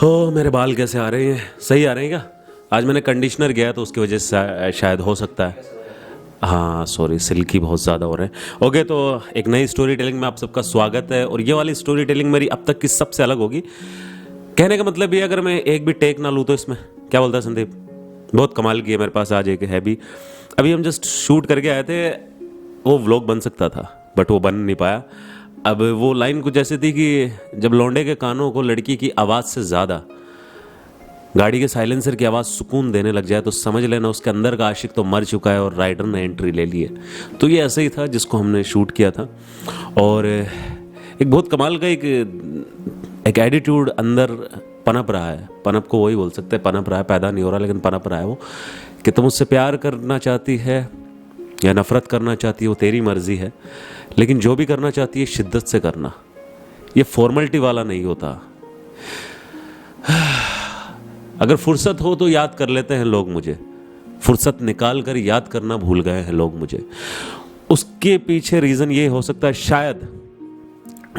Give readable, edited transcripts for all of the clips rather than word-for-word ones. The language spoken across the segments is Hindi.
हो मेरे बाल कैसे आ रहे हैं? सही आ रहे हैं क्या? आज मैंने कंडीशनर किया तो उसकी वजह से शायद हो सकता है। हाँ सॉरी, सिल्की बहुत ज़्यादा हो रहे हैं। ओके, तो एक नई स्टोरी टेलिंग में आप सबका स्वागत है और ये वाली स्टोरी टेलिंग मेरी अब तक की सबसे अलग होगी। कहने का मतलब ये, अगर मैं एक भी टेक ना लूँ तो इसमें क्या बोलता है संदीप? बहुत कमाल की है। मेरे पास आज एक है भी, अभी हम जस्ट शूट करके आए थे। वो व्लॉग बन सकता था बट वो बन नहीं पाया। अब वो लाइन कुछ ऐसी थी कि जब लौंडे के कानों को लड़की की आवाज़ से ज़्यादा गाड़ी के साइलेंसर की आवाज़ सुकून देने लग जाए तो समझ लेना उसके अंदर का आशिक तो मर चुका है और राइडर ने एंट्री ले ली है। तो ये ऐसे ही था जिसको हमने शूट किया था। और एक बहुत कमाल का एक एटीट्यूड अंदर पनप रहा है। पनप को वही बोल सकते हैं, पनप रहा है, पैदा नहीं हो रहा लेकिन पनप रहा है वो, कि तुम उससे प्यार करना चाहती है या नफ़रत करना चाहती है वो तेरी मर्जी है, लेकिन जो भी करना चाहती है शिद्दत से करना। ये फॉर्मेलिटी वाला नहीं होता। अगर फुर्सत हो तो याद कर लेते हैं लोग मुझे, फुर्सत निकाल कर याद करना भूल गए हैं लोग मुझे। उसके पीछे रीज़न ये हो सकता है, शायद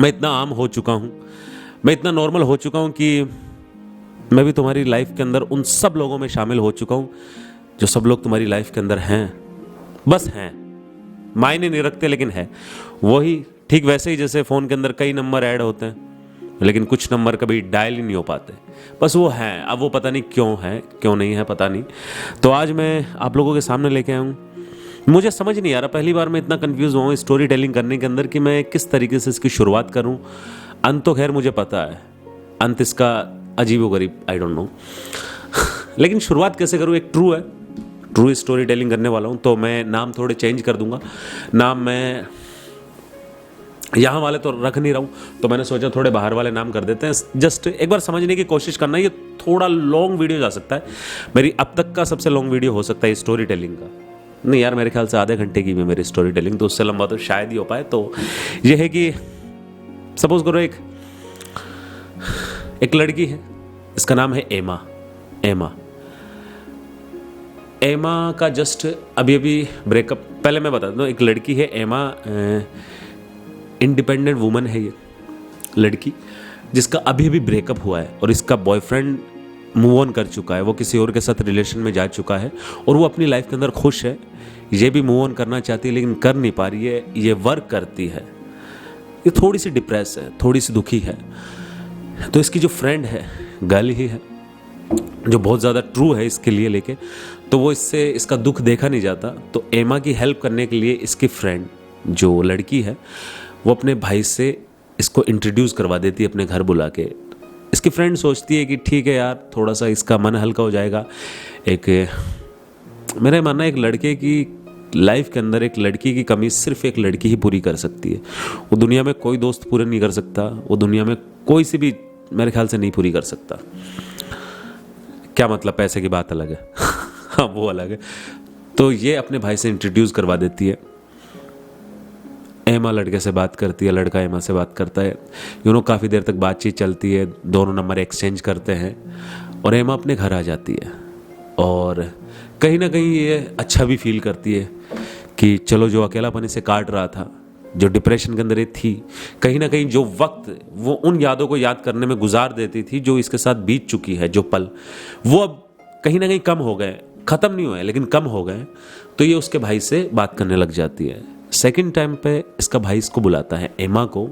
मैं इतना आम हो चुका हूँ, मैं इतना नॉर्मल हो चुका हूँ कि मैं भी तुम्हारी लाइफ के अंदर उन सब लोगों में शामिल हो चुका हूँ जो सब लोग तुम्हारी लाइफ के अंदर हैं। बस हैं, मायने नहीं रखते लेकिन है वही। ठीक वैसे ही जैसे फ़ोन के अंदर कई नंबर ऐड होते हैं लेकिन कुछ नंबर कभी डायल ही नहीं हो पाते, बस वो हैं। अब वो पता नहीं क्यों है क्यों नहीं है पता नहीं। तो आज मैं आप लोगों के सामने लेके आया हूँ। मुझे समझ नहीं आ रहा, पहली बार मैं इतना कंफ्यूज हुआ हूँ स्टोरी टेलिंग करने के अंदर कि मैं किस तरीके से इसकी शुरुआत करूँ। अंत तो खैर मुझे पता है, अंत इसका अजीबोगरीब, आई डोंट नो। लेकिन शुरुआत कैसे करूँ? एक ट्रू स्टोरी टेलिंग करने वाला हूँ तो मैं नाम थोड़े चेंज कर दूंगा। नाम मैं यहाँ वाले तो रख नहीं रहा हूँ, तो मैंने सोचा थोड़े बाहर वाले नाम कर देते हैं। जस्ट एक बार समझने की कोशिश करना। ये थोड़ा लॉन्ग वीडियो जा सकता है, मेरी अब तक का सबसे लॉन्ग वीडियो हो सकता है स्टोरी टेलिंग का। नहीं यार, मेरे ख्याल से आधे घंटे की भी मेरी स्टोरी टेलिंग, तो उससे लंबा तो शायद ही हो पाए। तो ये है कि सपोज करो एक लड़की है, इसका नाम है एमा का जस्ट अभी ब्रेकअप। पहले मैं बता दूँ, एक लड़की है एमा, इंडिपेंडेंट वुमन है ये लड़की, जिसका अभी ब्रेकअप हुआ है और इसका बॉयफ्रेंड मूव ऑन कर चुका है, वो किसी और के साथ रिलेशन में जा चुका है और वो अपनी लाइफ के अंदर खुश है। ये भी मूव ऑन करना चाहती है लेकिन कर नहीं पा रही है। ये वर्क करती है, ये थोड़ी सी डिप्रेस है, थोड़ी सी दुखी है। तो इसकी जो फ्रेंड है, गर्ल ही है, जो बहुत ज़्यादा ट्रू है इसके लिए लेके, तो वो इससे इसका दुख देखा नहीं जाता। तो एमा की हेल्प करने के लिए इसकी फ्रेंड जो लड़की है वो अपने भाई से इसको इंट्रोड्यूस करवा देती है अपने घर बुला के। इसकी फ्रेंड सोचती है कि ठीक है यार, थोड़ा सा इसका मन हल्का हो जाएगा। मेरा मानना है एक लड़के की लाइफ के अंदर एक लड़की की कमी सिर्फ एक लड़की ही पूरी कर सकती है। वो दुनिया में कोई दोस्त पूरे नहीं कर सकता, वो दुनिया में कोई से भी मेरे ख्याल से नहीं पूरी कर सकता। क्या मतलब, पैसे की बात अलग है। हाँ वो अलग है। तो ये अपने भाई से इंट्रोड्यूस करवा देती है। एमा लड़के से बात करती है, लड़का एमा से बात करता है। काफ़ी देर तक बातचीत चलती है, दोनों नंबर एक्सचेंज करते हैं और एमा अपने घर आ जाती है। और कहीं ना कहीं ये अच्छा भी फील करती है कि चलो, जो अकेलापन इसे काट रहा था, जो डिप्रेशन के अंदर ये थी, कहीं ना कहीं जो वक्त वो उन यादों को याद करने में गुजार देती थी जो इसके साथ बीत चुकी है, जो पल, वो अब कहीं ना कहीं कम हो गए। ख़त्म नहीं हुए लेकिन कम हो गए। तो ये उसके भाई से बात करने लग जाती है। सेकंड टाइम पे इसका भाई इसको बुलाता है, एमा को,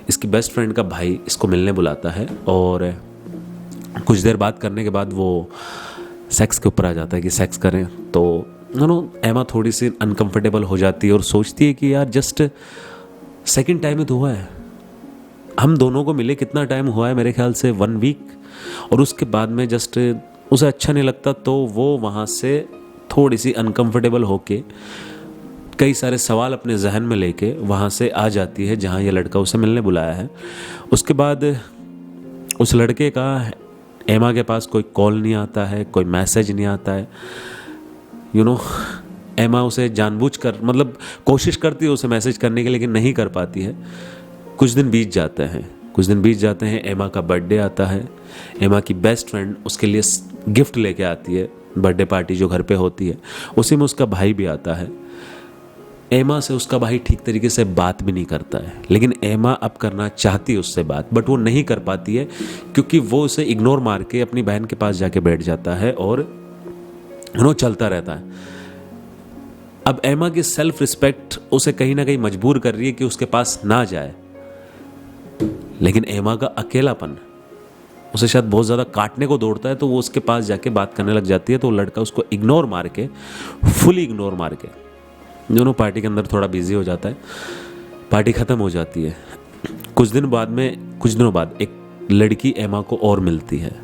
इसकी बेस्ट फ्रेंड का भाई इसको मिलने बुलाता है। और कुछ देर बात करने के बाद वो सेक्स के ऊपर आ जाता है कि सेक्स करें। तो एमा थोड़ी सी अनकंफर्टेबल हो जाती है और सोचती है कि यार जस्ट सेकंड टाइम ही तो हुआ है, हम दोनों को मिले कितना टाइम हुआ है, मेरे ख्याल से 1 वीक। और उसके बाद में जस्ट उसे अच्छा नहीं लगता तो वो वहाँ से थोड़ी सी अनकंफर्टेबल होके कई सारे सवाल अपने जहन में लेके वहाँ से आ जाती है जहाँ ये लड़का उसे मिलने बुलाया है। उसके बाद उस लड़के का एमा के पास कोई कॉल नहीं आता है, कोई मैसेज नहीं आता है। एमा उसे जानबूझकर, मतलब कोशिश करती है उसे मैसेज करने की लेकिन नहीं कर पाती है। कुछ दिन बीत जाते हैं। एमा का बर्थडे आता है। एमा की बेस्ट फ्रेंड उसके लिए गिफ्ट लेके आती है, बर्थडे पार्टी जो घर पे होती है, उसी में उसका भाई भी आता है। एमा से उसका भाई ठीक तरीके से बात भी नहीं करता है, लेकिन एमा अब करना चाहती है उससे बात, बट वो नहीं कर पाती है क्योंकि वो उसे इग्नोर मार के अपनी बहन के पास जाके बैठ जाता है और वो चलता रहता है। अब एमा की सेल्फ रिस्पेक्ट उसे कहीं ना कहीं मजबूर कर रही है कि उसके पास ना जाए, लेकिन एमा का अकेलापन उसे शायद बहुत ज़्यादा काटने को दौड़ता है, तो वो उसके पास जाके बात करने लग जाती है। तो वो लड़का उसको इग्नोर मार के, फुली इग्नोर मार के, दोनों पार्टी के अंदर थोड़ा बिजी हो जाता है। पार्टी ख़त्म हो जाती है। कुछ दिनों बाद एक लड़की एमा को और मिलती है।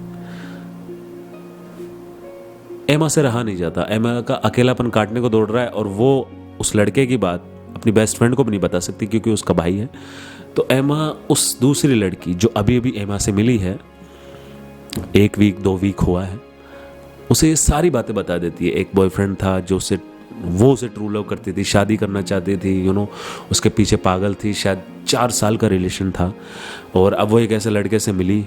एमा से रहा नहीं जाता, एमा का अकेलापन काटने को दौड़ रहा है और वो उस लड़के की बात अपनी बेस्ट फ्रेंड को भी नहीं बता सकती क्योंकि उसका भाई है। तो एमा उस दूसरी लड़की जो अभी अभी एमा से मिली है, 1 वीक 2 वीक हुआ है, उसे ये सारी बातें बता देती है। एक बॉयफ्रेंड था जो उसे ट्रू लव करती थी, शादी करना चाहती थी, उसके पीछे पागल थी, शायद 4 साल का रिलेशन था, और अब वो एक ऐसे लड़के से मिली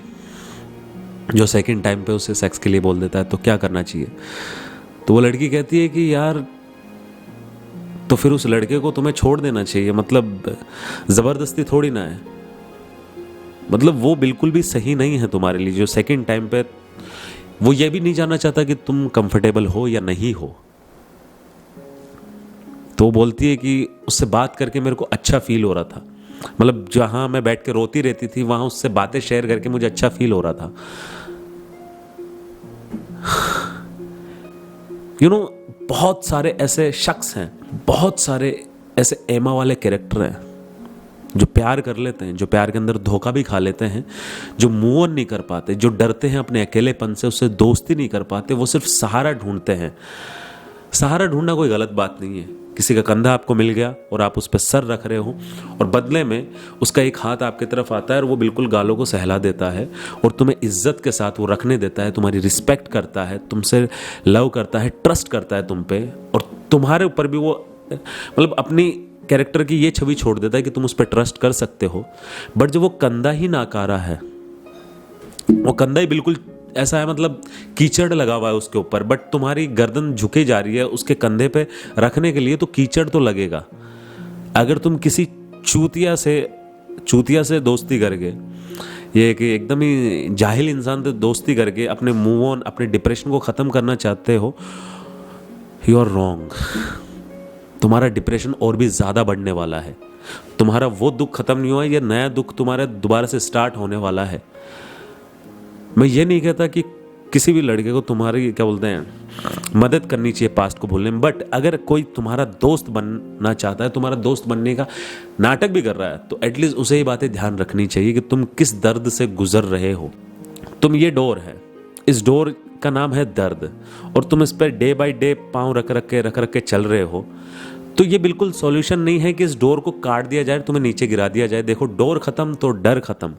जो सेकंड टाइम पे उसे सेक्स के लिए बोल देता है। तो क्या करना चाहिए? तो वो लड़की कहती है कि यार, तो फिर उस लड़के को तुम्हें छोड़ देना चाहिए, मतलब ज़बरदस्ती थोड़ी ना है, मतलब वो बिल्कुल भी सही नहीं है तुम्हारे लिए। जो सेकंड टाइम पे वो ये भी नहीं जानना चाहता कि तुम कंफर्टेबल हो या नहीं हो। तो वो बोलती है कि उससे बात करके मेरे को अच्छा फील हो रहा था, मतलब जहाँ मैं बैठ के रोती रहती थी वहाँ उससे बातें शेयर करके मुझे अच्छा फील हो रहा था। बहुत सारे ऐसे शख्स हैं, बहुत सारे ऐसे एमा वाले कैरेक्टर हैं जो प्यार कर लेते हैं, जो प्यार के अंदर धोखा भी खा लेते हैं, जो मूव ऑन नहीं कर पाते, जो डरते हैं अपने अकेलेपन से, उससे दोस्ती नहीं कर पाते, वो सिर्फ सहारा ढूंढते हैं। सहारा ढूंढना कोई गलत बात नहीं है। किसी का कंधा आपको मिल गया और आप उस पर सर रख रहे हो और बदले में उसका एक हाथ आपकी तरफ आता है और वो बिल्कुल गालों को सहला देता है और तुम्हें इज्जत के साथ वो रखने देता है, तुम्हारी रिस्पेक्ट करता है, तुमसे लव करता है, ट्रस्ट करता है तुम पे, और तुम्हारे ऊपर भी वो मतलब अपनी कैरेक्टर की ये छवि छोड़ देता है कि तुम उस पर ट्रस्ट कर सकते हो। बट जब वो कंधा ही नाकारा है, वो कंधा ही बिल्कुल ऐसा है, मतलब कीचड़ लगा हुआ है उसके ऊपर, बट तुम्हारी गर्दन झुके जा रही है उसके कंधे पे रखने के लिए, तो कीचड़ तो लगेगा। अगर तुम किसी चूतिया से दोस्ती करके, ये कि एकदम ही जाहिल इंसान से दोस्ती करके अपने मूव ऑन, अपने डिप्रेशन को ख़त्म करना चाहते हो, यू आर रॉन्ग। तुम्हारा डिप्रेशन और भी ज़्यादा बढ़ने वाला है। तुम्हारा वो दुख खत्म नहीं हुआ है, ये नया दुख तुम्हारा दोबारा से स्टार्ट होने वाला है। मैं ये नहीं कहता कि किसी भी लड़के को तुम्हारी क्या बोलते हैं मदद करनी चाहिए पास्ट को भूलने में, बट अगर कोई तुम्हारा दोस्त बनना चाहता है, तुम्हारा दोस्त बनने का नाटक भी कर रहा है, तो एटलीस्ट उसे ये बातें ध्यान रखनी चाहिए कि तुम किस दर्द से गुजर रहे हो। तुम ये डोर है, इस डोर का नाम है दर्द, और तुम इस पर डे बाय डे पाँव रख के चल रहे हो। तो ये बिल्कुल सॉल्यूशन नहीं है कि इस डोर को काट दिया जाए, तुम्हें नीचे गिरा दिया जाए। देखो, डोर खत्म तो डर खत्म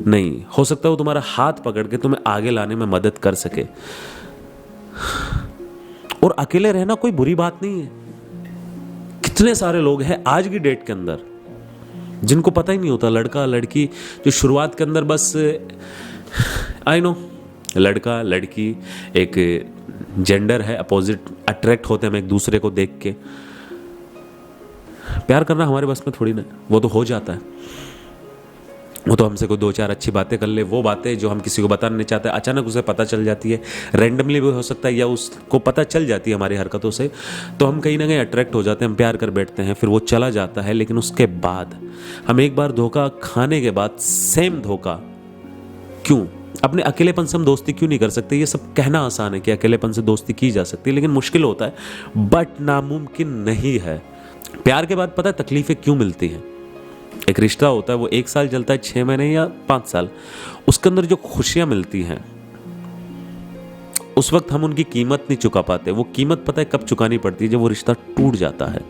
नहीं हो सकता। वो तुम्हारा हाथ पकड़ के तुम्हें आगे लाने में मदद कर सके। और अकेले रहना कोई बुरी बात नहीं है। कितने सारे लोग हैं आज की डेट के अंदर जिनको पता ही नहीं होता, लड़का लड़की, जो शुरुआत के अंदर बस आई नो लड़का लड़की एक जेंडर है, अपोजिट अट्रैक्ट होते हैं हम एक दूसरे को देख के। प्यार करना हमारे बस में थोड़ी ना, वो तो हो जाता है। वो तो हमसे कोई 2-4 अच्छी बातें कर ले, वो बातें जो हम किसी को बताना नहीं चाहते अचानक उसे पता चल जाती है, रैंडमली भी हो सकता है, या उसको पता चल जाती है हमारी हरकतों से, तो हम कहीं ना कहीं अट्रैक्ट हो जाते हैं, हम प्यार कर बैठते हैं, फिर वो चला जाता है। लेकिन उसके बाद हम एक बार धोखा खाने के बाद सेम धोखा क्यों, अपने अकेलेपन से हम दोस्ती क्यों नहीं कर सकते? ये सब कहना आसान है कि अकेलेपन से दोस्ती की जा सकती है, लेकिन मुश्किल होता है, बट नामुमकिन नहीं है। प्यार के बाद पता है तकलीफें क्यों मिलती हैं? एक रिश्ता होता है, वो 1 साल चलता है, 6 महीने या 5 साल, उसके अंदर जो खुशियां मिलती हैं उस वक्त हम उनकी कीमत नहीं चुका पाते। वो कीमत पता है कब चुकानी पड़ती है? जब वो रिश्ता टूट जाता है।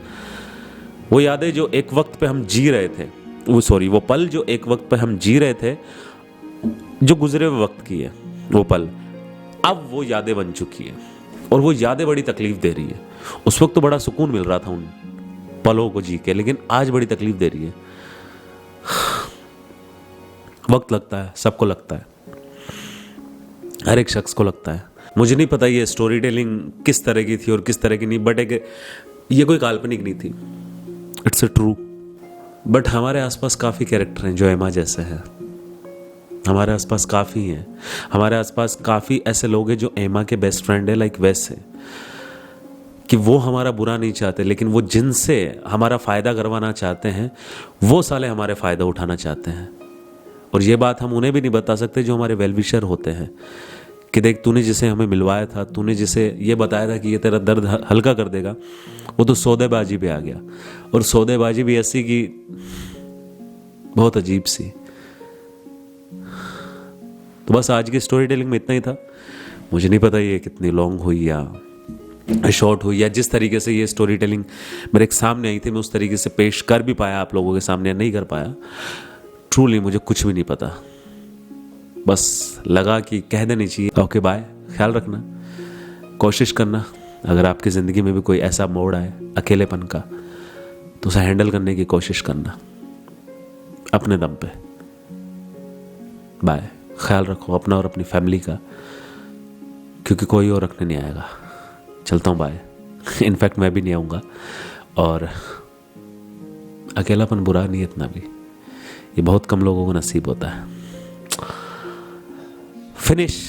वो यादें जो एक वक्त पे हम जी रहे थे, वो पल जो एक वक्त पे हम जी रहे थे, जो गुजरे हुए वक्त की है वो पल, अब वो यादें बन चुकी है और वो यादें बड़ी तकलीफ दे रही है। उस वक्त तो बड़ा सुकून मिल रहा था उन पलों को जी के, लेकिन आज बड़ी तकलीफ दे रही है। वक्त लगता है, सबको लगता है, हर एक शख्स को लगता है। मुझे नहीं पता ये स्टोरी टेलिंग किस तरह की थी और किस तरह की नहीं, बट ये कोई काल्पनिक नहीं थी, सबसे ट्रू। बट हमारे आसपास काफ़ी कैरेक्टर हैं जो एमा जैसे हैं, हमारे आसपास काफ़ी हैं, हमारे आसपास काफ़ी ऐसे लोग हैं जो एमा के बेस्ट फ्रेंड है, लाइक वैसे कि वो हमारा बुरा नहीं चाहते, लेकिन वो जिनसे हमारा फ़ायदा करवाना चाहते हैं वो साले हमारे फ़ायदा उठाना चाहते हैं। और ये बात हम उन्हें भी नहीं बता सकते जो हमारे वेल विशर होते हैं कि देख तूने जिसे हमें मिलवाया था, तूने जिसे ये बताया था कि ये तेरा दर्द हल्का कर देगा, वो तो सौदेबाजी पे आ गया। और सौदेबाजी भी ऐसी कि बहुत अजीब सी। तो बस आज की स्टोरी टेलिंग में इतना ही था। मुझे नहीं पता ये कितनी लॉन्ग हुई या शॉर्ट हुई, या जिस तरीके से ये स्टोरी टेलिंग मेरे सामने आई थी मैं उस तरीके से पेश कर भी पाया आप लोगों के सामने या नहीं कर पाया। ट्रूली मुझे कुछ भी नहीं पता, बस लगा कि कह देनी चाहिए। ओके बाय, ख्याल रखना, कोशिश करना अगर आपकी ज़िंदगी में भी कोई ऐसा मोड़ आए अकेलेपन का तो उसे हैंडल करने की कोशिश करना अपने दम पे। बाय, ख्याल रखो अपना और अपनी फैमिली का, क्योंकि कोई और रखने नहीं आएगा। चलता हूँ, बाय। इनफैक्ट मैं भी नहीं आऊँगा, और अकेलापन बुरा नहीं है इतना भी, ये बहुत कम लोगों को नसीब होता है। फिनिश।